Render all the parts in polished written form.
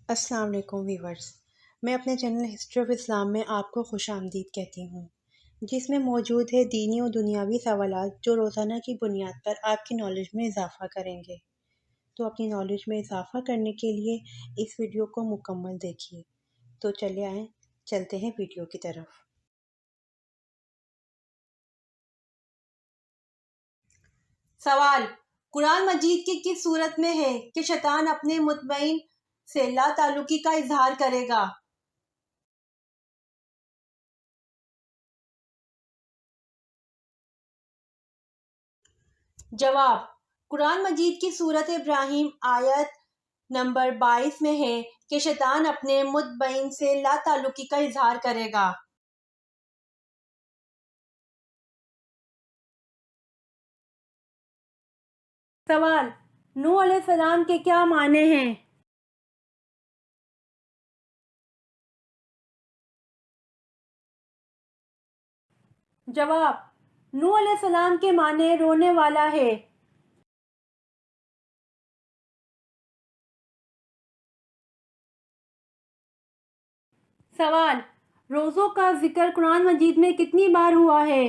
السلام علیکم ویورز، میں اپنے چینل ہسٹری آف اسلام میں آپ کو خوش آمدید کہتی ہوں، جس میں موجود ہے دینی و دنیاوی سوالات جو روزانہ کی بنیاد پر آپ کی نالج میں اضافہ کریں گے۔ تو اپنی نالج میں اضافہ کرنے کے لیے اس ویڈیو کو مکمل دیکھیے۔ تو چلے آئیں، چلتے ہیں ویڈیو کی طرف۔ سوال: قرآن مجید کی کس صورت میں ہے کہ شیطان اپنے مطمئن سے لا تعلقی کا اظہار کرے گا؟ جواب: قرآن مجید کی سورۃ ابراہیم آیت نمبر 22 میں ہے کہ شیطان اپنے مطمئن سے لا تعلقی کا اظہار کرے گا۔ سوال: نوح علیہ السلام کے کیا معنی ہیں؟ جواب: نوح علیہ السلام کے معنی رونے والا ہے۔ سوال: روزوں کا ذکر قرآن مجید میں کتنی بار ہوا ہے؟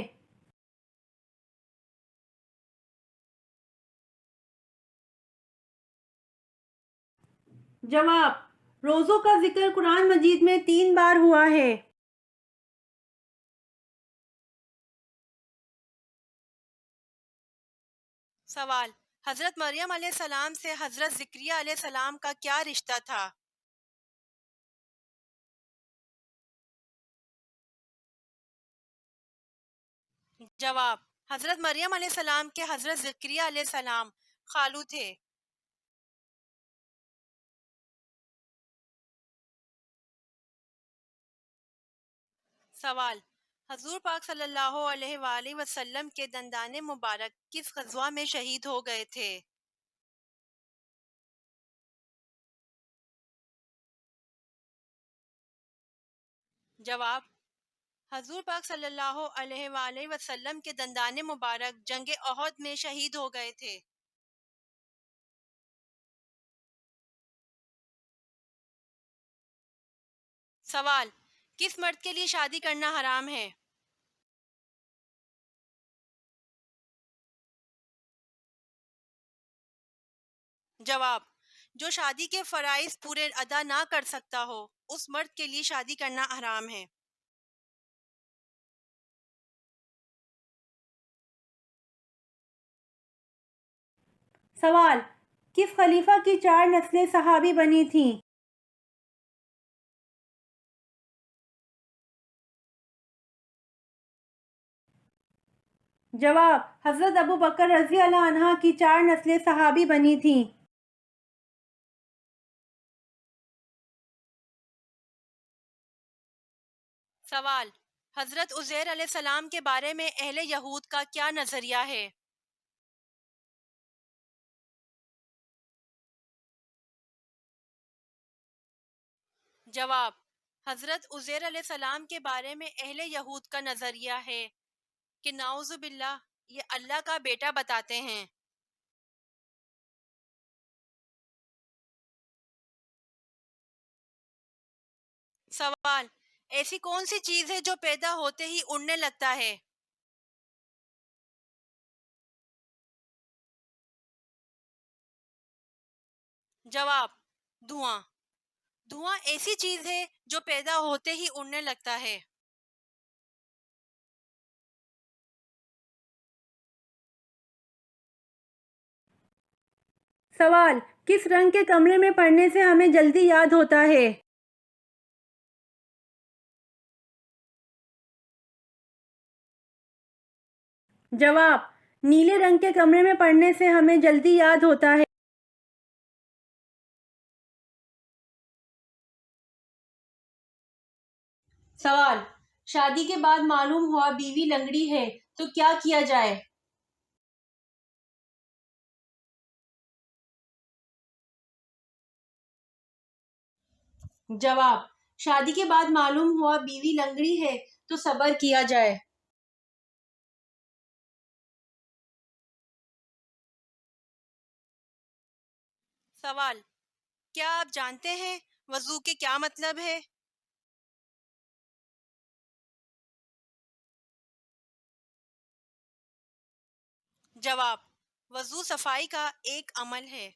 جواب: روزوں کا ذکر قرآن مجید میں 3 بار ہوا ہے۔ سوال: حضرت مریم علیہ السلام سے حضرت زکریا علیہ السلام کا کیا رشتہ تھا؟ جواب: حضرت مریم علیہ السلام کے حضرت زکریا علیہ السلام خالو تھے۔ سوال: حضور پاک صلی اللہ علیہ وآلہ وسلم کے دندان مبارک کس غزوہ میں شہید ہو گئے تھے؟ جواب: حضور پاک صلی اللہ علیہ وآلہ وسلم کے دندان مبارک جنگ احد میں شہید ہو گئے تھے۔ سوال: کس مرد کے لیے شادی کرنا حرام ہے؟ جواب: جو شادی کے فرائض پورے ادا نہ کر سکتا ہو اس مرد کے لیے شادی کرنا حرام ہے۔ سوال: کس خلیفہ کی 4 نسلیں صحابی بنی تھیں؟ جواب: حضرت ابوبکر رضی اللہ عنہ کی 4 نسلیں صحابی بنی تھیں۔ سوال: حضرت عزیر علیہ السلام کے بارے میں اہل یہود کا کیا نظریہ ہے؟ جواب: حضرت عزیر علیہ السلام کے بارے میں اہل یہود کا نظریہ ہے کہ نعوذ باللہ یہ اللہ کا بیٹا بتاتے ہیں۔ سوال: ایسی کون سی چیز ہے جو پیدا ہوتے ہی اڑنے لگتا ہے؟ جواب: دھواں۔ دھواں ایسی چیز ہے جو پیدا ہوتے ہی اڑنے لگتا ہے۔ سوال: کس رنگ کے کمرے میں پڑھنے سے ہمیں جلدی یاد ہوتا ہے؟ جواب: نیلے رنگ کے کمرے میں پڑھنے سے ہمیں جلدی یاد ہوتا ہے۔ سوال: شادی کے بعد معلوم ہوا بیوی لنگڑی ہے تو کیا کیا جائے؟ جواب: شادی کے بعد معلوم ہوا بیوی لنگڑی ہے تو صبر کیا جائے۔ سوال: کیا آپ جانتے ہیں وضو کے کیا مطلب ہے؟ جواب: وضو صفائی کا ایک عمل ہے۔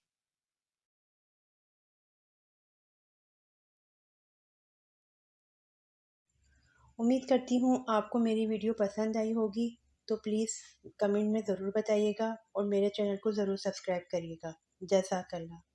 امید کرتی ہوں آپ کو میری ویڈیو پسند آئی ہوگی، تو پلیز کمنٹ میں ضرور بتائیے گا اور میرے چینل کو ضرور سبسکرائب کریے گا۔ جزاک اللہ۔